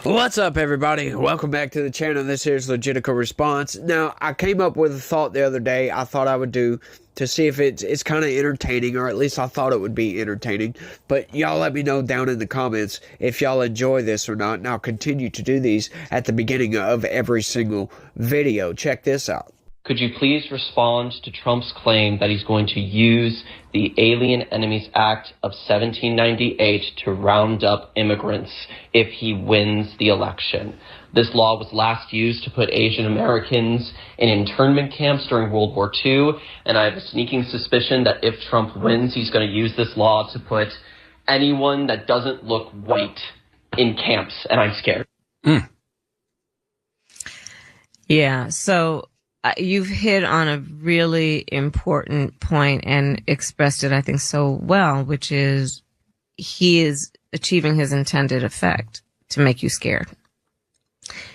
What's up, everybody? Welcome back to the channel. This here's Legitical Response. Now, I came up with a thought the other day I thought I would do to see if it's kind of entertaining, or at least I thought it would be entertaining. But y'all let me know down in the comments if y'all enjoy this or not, and I'll continue to do these at the beginning of every single video. Check this out. Could you please respond to Trump's claim that he's going to use the Alien Enemies Act of 1798 to round up immigrants if he wins the election? This law was last used to put Asian Americans in internment camps during World War II, and I have a sneaking suspicion that if Trump wins, he's going to use this law to put anyone that doesn't look white in camps, and I'm scared. Yeah, so you've hit on a really important point and expressed it, I think, so well, which is he is achieving his intended effect to make you scared.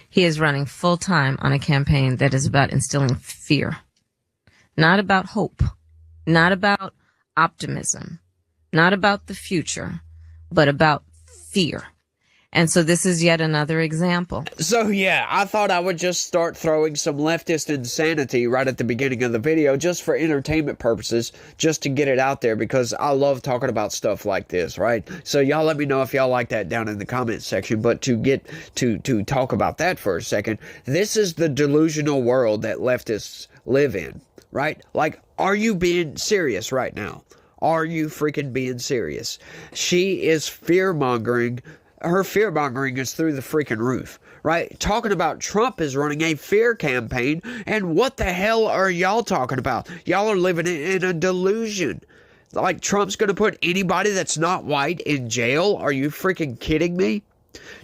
He is running full time on a campaign that is about instilling fear, not about hope, not about optimism, not about the future, but about fear. And so this is yet another example. So yeah, I thought I would just start throwing some leftist insanity right at the beginning of the video just for entertainment purposes, just to get it out there, because I love talking about stuff like this, right? So y'all let me know if y'all like that down in the comment section. But to get to talk about that for a second, this is the delusional world that leftists live in, right? Like, are you being serious right now? Are you freaking being serious? She is fear-mongering. Her fear-mongering is through the freaking roof, right? Talking about Trump is running a fear campaign, and what the hell are y'all talking about? Y'all are living in a delusion. Like, Trump's going to put anybody that's not white in jail? Are you freaking kidding me?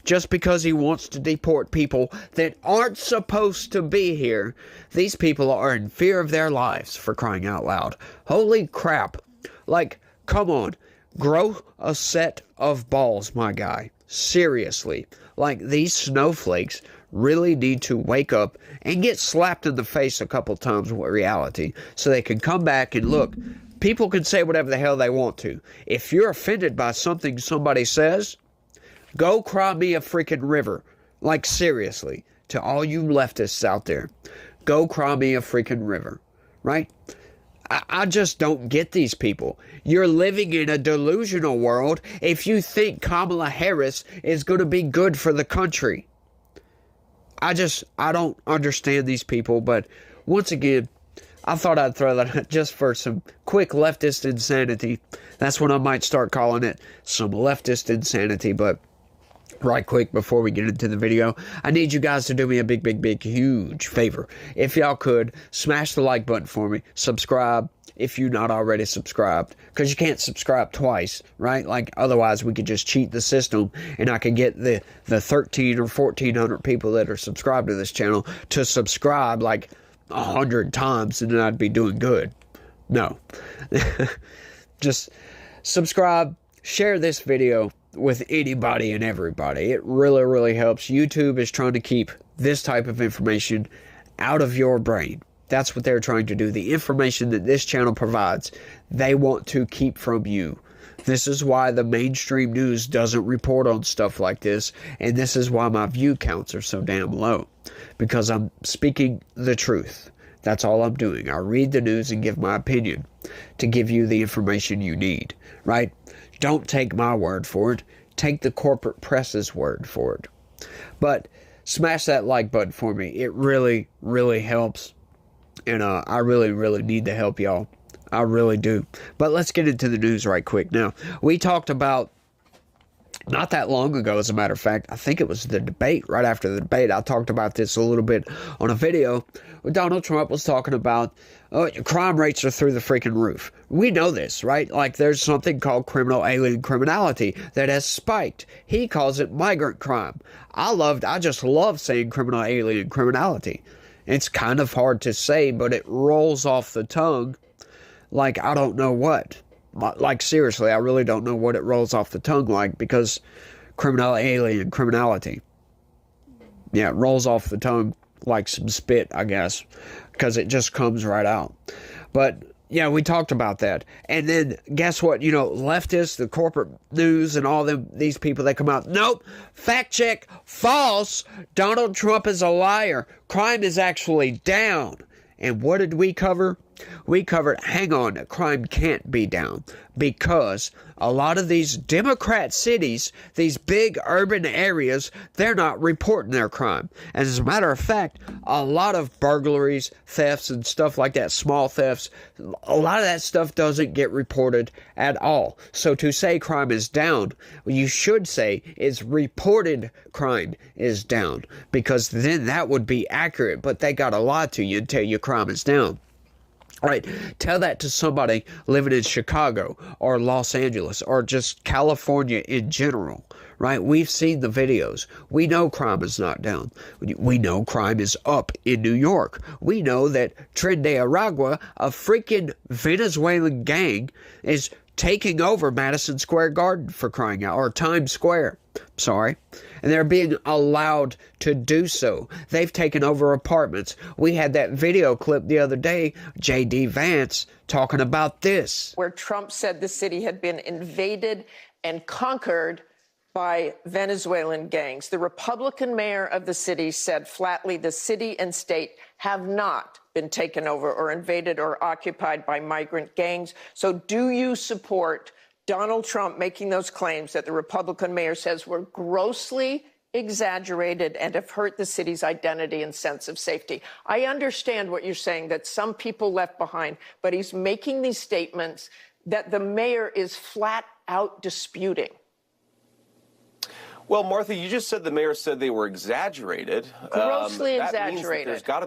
Just because he wants to deport people that aren't supposed to be here. These people are in fear of their lives, for crying out loud. Holy crap. Like, come on. Grow a set of balls, my guy. Seriously, like, these snowflakes really need to wake up and get slapped in the face a couple times with reality so they can come back and look. People can say whatever the hell they want to. If you're offended by something somebody says, go cry me a freaking river. Like, seriously, to all you leftists out there, go cry me a freaking river, right? I just don't get these people. You're living in a delusional world if you think Kamala Harris is going to be good for the country. I don't understand these people. But once again, I thought I'd throw that out just for some quick leftist insanity. That's what I might start calling it, some leftist insanity. But right quick, before we get into the video, I need you guys to do me a big, huge favor. If y'all could, smash the like button for me. Subscribe if you're not already subscribed, because you can't subscribe twice, right? Like, otherwise we could just cheat the system, and I could get the 13 or 1400 people that are subscribed to this channel to subscribe like 100 times, and then I'd be doing good. No. Just subscribe, share this video with anybody and everybody. It really helps. YouTube is trying to keep this type of information out of your brain. That's what they're trying to do. The information that this channel provides, they want to keep from you. This is why the mainstream news doesn't report on stuff like this, and this is why my view counts are so damn low, because I'm speaking the truth. That's all I'm doing. I read the news and give my opinion to give you the information you need, right? Don't take my word for it. Take the corporate press's word for it. But smash that like button for me. It really helps. And I really need the help, y'all. I really do. But let's get into the news right quick. Now, we talked about, not that long ago, as a matter of fact, I think it was the debate, right after the debate, I talked about this a little bit on a video where Donald Trump was talking about crime rates are through the freaking roof. We know this, right? Like, there's something called criminal alien criminality that has spiked. He calls it migrant crime. I just love saying criminal alien criminality. It's kind of hard to say, but it rolls off the tongue like I don't know what. Like, seriously, I really don't know what it rolls off the tongue like, because criminal alien criminality. Yeah, it rolls off the tongue like some spit, I guess, because it just comes right out. But Yeah, we talked about that. And then guess what? You know, leftists, the corporate news and all these people that come out, nope, fact check, false. Donald Trump is a liar. Crime is actually down. And what did we cover? We covered, hang on, crime can't be down because a lot of these Democrat cities, these big urban areas, they're not reporting their crime. And as a matter of fact, a lot of burglaries, thefts, and stuff like that, small thefts, a lot of that stuff doesn't get reported at all. So to say crime is down, you should say it's reported crime is down because then that would be accurate. But they got to lie to you and tell you crime is down. Right, tell that to somebody living in Chicago or Los Angeles or just California in general, right? We've seen the videos. We know crime is not down. We know crime is up in New York. We know that Tren de Aragua, a freaking Venezuelan gang, is taking over Madison Square Garden for crying out, or Times Square. Sorry. And they're being allowed to do so. They've taken over apartments. We had that video clip the other day, J.D. Vance talking about this. Where Trump said the city had been invaded and conquered by Venezuelan gangs. The Republican mayor of the city said flatly the city and state have not been taken over or invaded or occupied by migrant gangs. So do you support Donald Trump making those claims that the Republican mayor says were grossly exaggerated and have hurt the city's identity and sense of safety? I understand what you're saying, that some people left behind, but he's making these statements that the mayor is flat out disputing. Well, Martha, you just said the mayor said they were exaggerated. Grossly That exaggerated. means there's got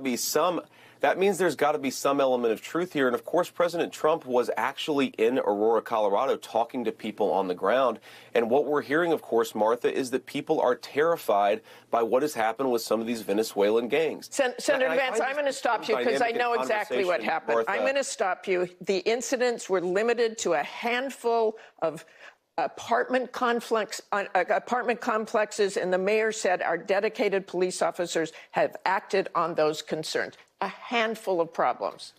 to be some element of truth here. And of course, President Trump was actually in Aurora, Colorado, talking to people on the ground. And what we're hearing, of course, Martha, is that people are terrified by what has happened with some of these Venezuelan gangs. Senator Vance, I'm going to conflicts because I know exactly what happened. Martha. I'm going to stop you. The incidents were limited to a handful of apartment complexes, and the mayor said our dedicated police officers have acted on those concerns. A handful of problems.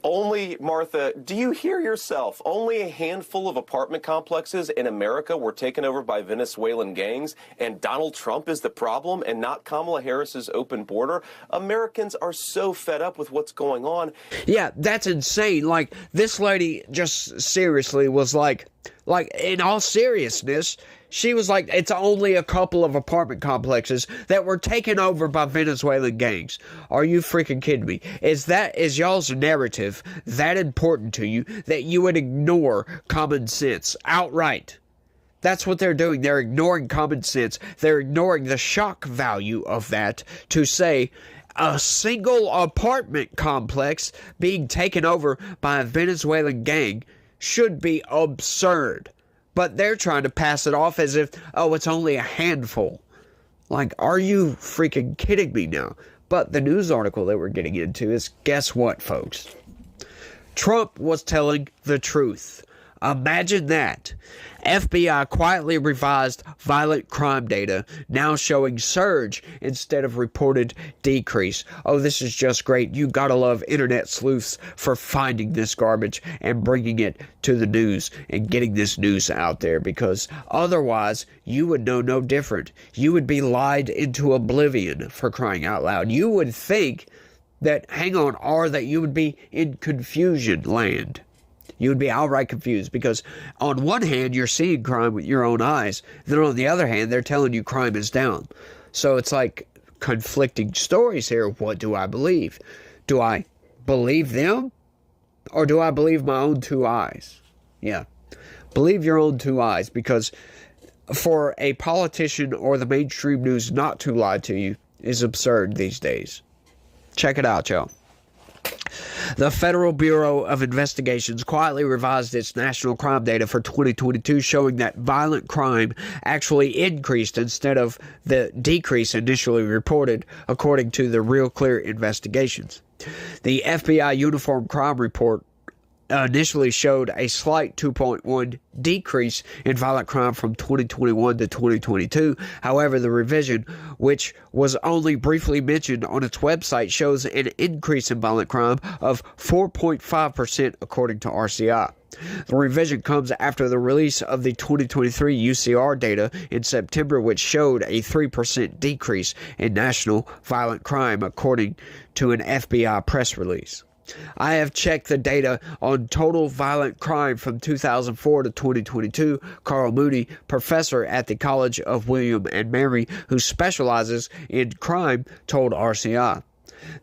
Only, Martha, do you hear yourself? Only a handful of apartment complexes in America were taken over by Venezuelan gangs, and Donald Trump is the problem and not Kamala Harris's open border? Americans are so fed up with what's going on. Yeah, that's insane. Like, this lady just seriously was like, in all seriousness, she was like, it's only a couple of apartment complexes that were taken over by Venezuelan gangs. Are you freaking kidding me? Is y'all's narrative that important to you that you would ignore common sense outright? That's what they're doing. They're ignoring common sense. They're ignoring the shock value of that to say a single apartment complex being taken over by a Venezuelan gang should be absurd. But they're trying to pass it off as if, oh, it's only a handful. Like, are you freaking kidding me now? But the news article that we're getting into is, guess what, folks? Trump was telling the truth. Imagine that. FBI quietly revised violent crime data, now showing surge instead of reported decrease. Oh, this is just great. You gotta love internet sleuths for finding this garbage and bringing it to the news and getting this news out there, because otherwise you would know no different. You would be lied into oblivion, for crying out loud. You would think that, hang on, or that you would be in confusion land. You would be outright confused because on one hand, you're seeing crime with your own eyes. Then on the other hand, they're telling you crime is down. So it's like conflicting stories here. What do I believe? Do I believe them or do I believe my own two eyes? Yeah. Believe your own two eyes, because for a politician or the mainstream news not to lie to you is absurd these days. Check it out, y'all. The Federal Bureau of Investigations quietly revised its national crime data for 2022, showing that violent crime actually increased instead of the decrease initially reported, according to the Real Clear investigations. The FBI Uniform Crime Report initially showed a slight 2.1 decrease in violent crime from 2021 to 2022. However, the revision, which was only briefly mentioned on its website, shows an increase in violent crime of 4.5% according to RCI. The revision comes after the release of the 2023 UCR data in September, which showed a 3% decrease in national violent crime according to an FBI press release. I have checked the data on total violent crime from 2004 to 2022. Carl Moody, professor at the College of William and Mary, who specializes in crime, told RCI.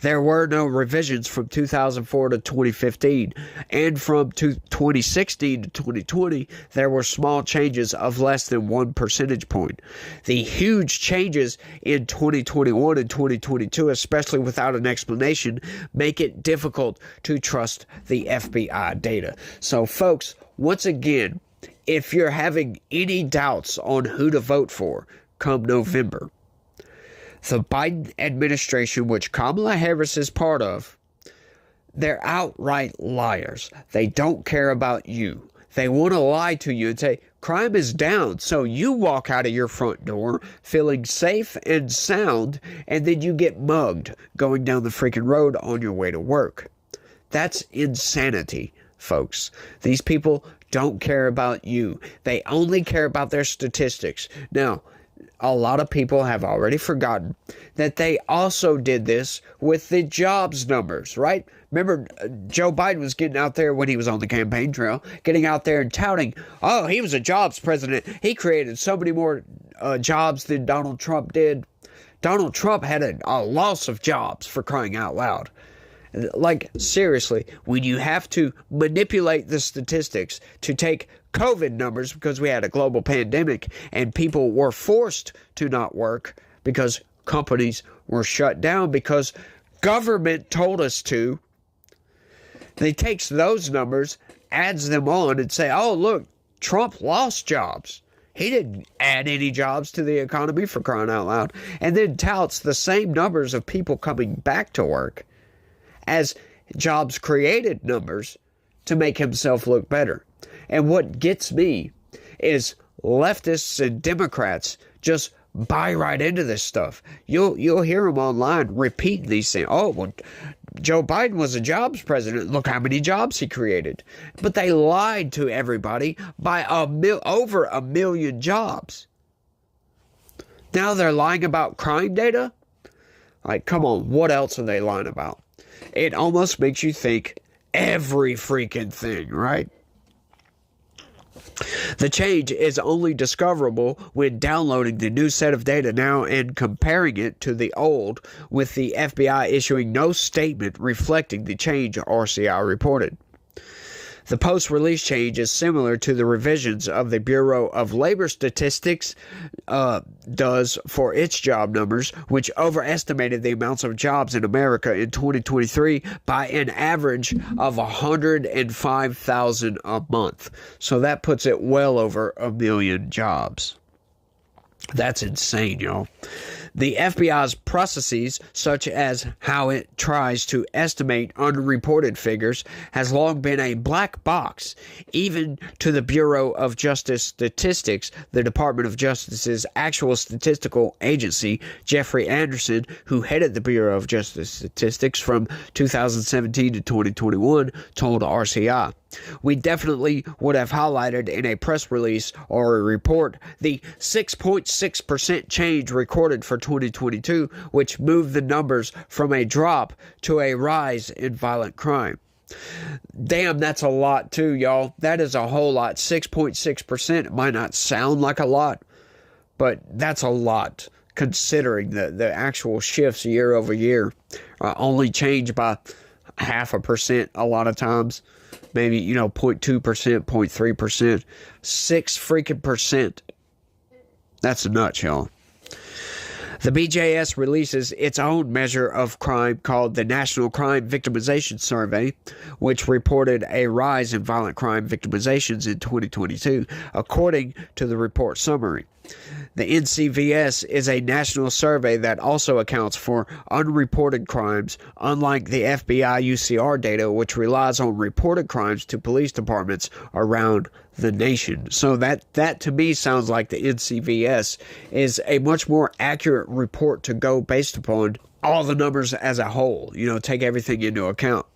There were no revisions from 2004 to 2015, and from 2016 to 2020, there were small changes of less than 1 percentage point. The huge changes in 2021 and 2022, especially without an explanation, make it difficult to trust the FBI data. So, folks, once again, if you're having any doubts on who to vote for come November, the Biden administration, which Kamala Harris is part of, they're outright liars. They don't care about you. They want to lie to you and say, crime is down, so you walk out of your front door feeling safe and sound, and then you get mugged going down the freaking road on your way to work. That's insanity, folks. These people don't care about you. They only care about their statistics. Now, a lot of people have already forgotten that they also did this with the jobs numbers, right? Remember, Joe Biden was getting out there when he was on the campaign trail, getting out there and touting, oh, he was a jobs president. He created so many more jobs than Donald Trump did. Donald Trump had a loss of jobs, for crying out loud. Like, seriously, when you have to manipulate the statistics to take COVID numbers because we had a global pandemic and people were forced to not work because companies were shut down because government told us to, they takes those numbers, adds them on and say, oh, look, Trump lost jobs. He didn't add any jobs to the economy, for crying out loud, and then touts the same numbers of people coming back to work as jobs created numbers to make himself look better. And what gets me is leftists and Democrats just buy right into this stuff. You'll hear them online repeating these things. Oh, well, Joe Biden was a jobs president. Look how many jobs he created. But they lied to everybody by over 1 million jobs. Now they're lying about crime data? Like, come on, what else are they lying about? It almost makes you think every freaking thing, right? The change is only discoverable when downloading the new set of data now and comparing it to the old, with the FBI issuing no statement reflecting the change, RCI reported. The post-release change is similar to the revisions of the Bureau of Labor Statistics does for its job numbers, which overestimated the amounts of jobs in America in 2023 by an average of 105,000 a month. So that puts it well over 1 million jobs. That's insane, y'all. The FBI's processes, such as how it tries to estimate unreported figures, has long been a black box, even to the Bureau of Justice Statistics, the Department of Justice's actual statistical agency. Jeffrey Anderson, who headed the Bureau of Justice Statistics from 2017 to 2021, told RCI. We definitely would have highlighted in a press release or a report the 6.6% change recorded for 2022, which moved the numbers from a drop to a rise in violent crime. Damn, that's a lot too, y'all. That is a whole lot. 6.6%. It might not sound like a lot, but that's a lot, considering the actual shifts year over year only change by 0.5% a lot of times. Maybe, 0.2%, 0.3%, 6 freaking percent. That's nuts, y'all. The BJS releases its own measure of crime called the National Crime Victimization Survey, which reported a rise in violent crime victimizations in 2022, according to the report summary. The NCVS is a national survey that also accounts for unreported crimes, unlike the FBI UCR data, which relies on reported crimes to police departments around the nation. So that to me sounds like the NCVS is a much more accurate report to go based upon all the numbers as a whole, take everything into account.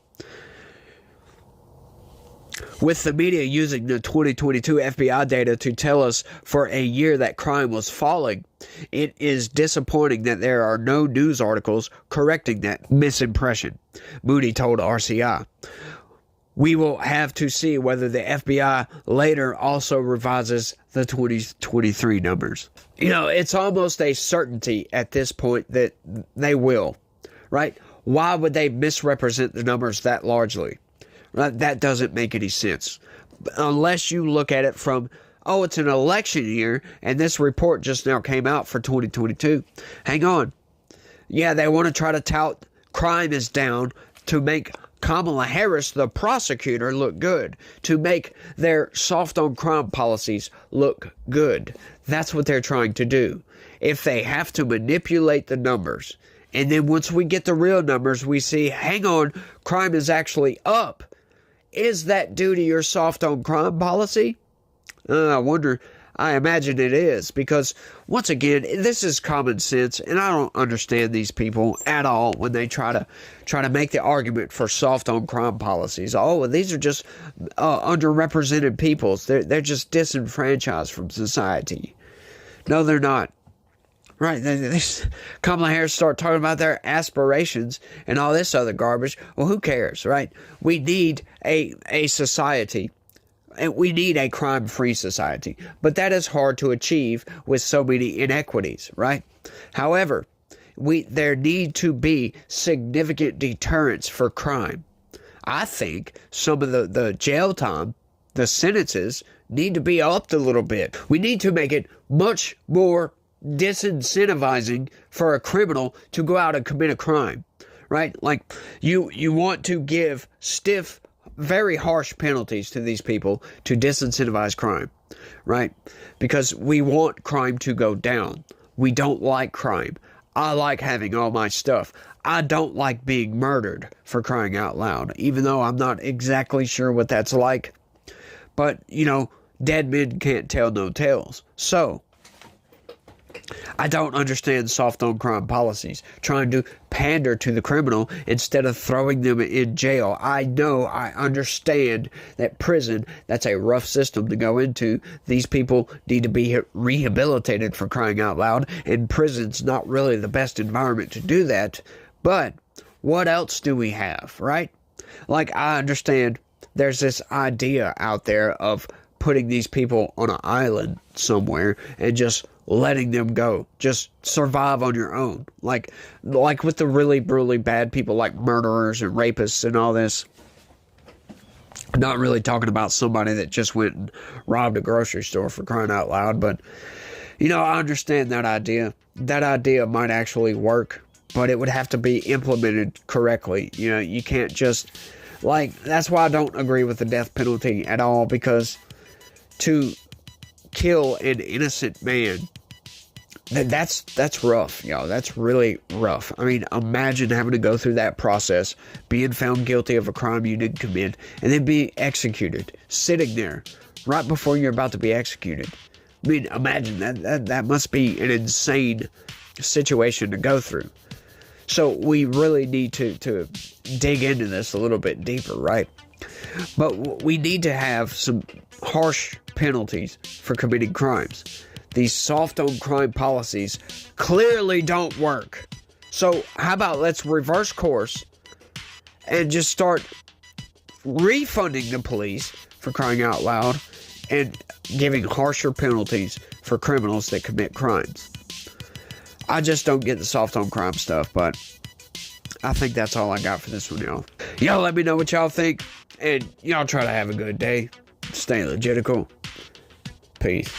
With the media using the 2022 FBI data to tell us for a year that crime was falling, it is disappointing that there are no news articles correcting that misimpression, Moody told RCI. We will have to see whether the FBI later also revises the 2023 numbers. It's almost a certainty at this point that they will, right? Why would they misrepresent the numbers that largely? That doesn't make any sense. Unless you look at it from, it's an election year, and this report just now came out for 2022. Hang on. Yeah, they want to try to tout crime is down to make Kamala Harris, the prosecutor, look good, to make their soft on crime policies look good. That's what they're trying to do. If they have to manipulate the numbers, and then once we get the real numbers, we see, hang on, crime is actually up. Is that due to your soft on crime policy? I imagine it is, because once again, this is common sense, and I don't understand these people at all when they try to make the argument for soft on crime policies. These are just underrepresented peoples. They're just disenfranchised from society. No, they're not. Right, Kamala Harris start talking about their aspirations and all this other garbage. Well, who cares, right? We need a society, and we need a crime-free society. But that is hard to achieve with so many inequities, right? However, there need to be significant deterrents for crime. I think some of the jail time, the sentences, need to be upped a little bit. We need to make it much more disincentivizing for a criminal to go out and commit a crime, right? Like you want to give stiff, very harsh penalties to these people to disincentivize crime, right? Because we want crime to go down. We don't like crime. I like having all my stuff. I don't like being murdered, for crying out loud, even though I'm not exactly sure what that's like. But, dead men can't tell no tales. So I don't understand soft on crime policies, trying to pander to the criminal instead of throwing them in jail. I understand that prison, that's a rough system to go into. These people need to be rehabilitated, for crying out loud, and prison's not really the best environment to do that. But what else do we have, right? Like, I understand there's this idea out there of putting these people on an island somewhere and just letting them go, just survive on your own, like with the really brutally bad people like murderers and rapists and all this. I'm not really talking about somebody that just went and robbed a grocery store, for crying out loud, but I understand that idea. That idea might actually work, but it would have to be implemented correctly. You can't just, that's why I don't agree with the death penalty at all, because to kill an innocent man, that's rough, y'all. That's really rough. I mean, imagine having to go through that process, being found guilty of a crime you didn't commit, and then be executed, sitting there right before you're about to be executed. I mean, imagine that must be an insane situation to go through. So we really need to dig into this a little bit deeper, right? But we need to have some harsh penalties for committing crimes. These soft on crime policies clearly don't work. So how about let's reverse course and just start refunding the police, for crying out loud, and giving harsher penalties for criminals that commit crimes. I just don't get the soft on crime stuff, but I think that's all I got for this one, y'all. Y'all let me know what y'all think, and y'all try to have a good day. Stay legitical. Peace.